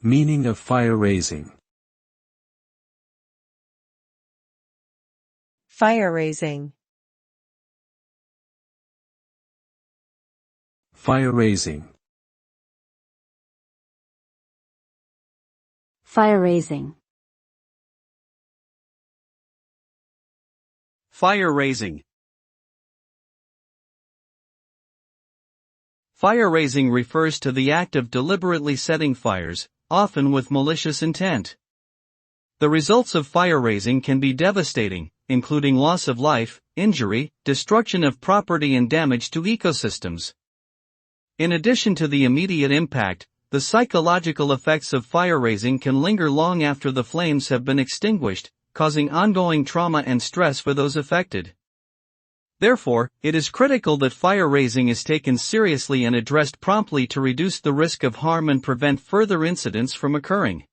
Meaning of fire raising. Fire raising. Fire raising. Fire raising. Fire raising. Fire raising refers to the act of deliberately setting fires, often with malicious intent. The results of fire raising can be devastating, including loss of life, injury, destruction of property and damage to ecosystems. In addition to the immediate impact, the psychological effects of fire raising can linger long after the flames have been extinguished, causing ongoing trauma and stress for those affected. Therefore, it is critical that fire raising is taken seriously and addressed promptly to reduce the risk of harm and prevent further incidents from occurring.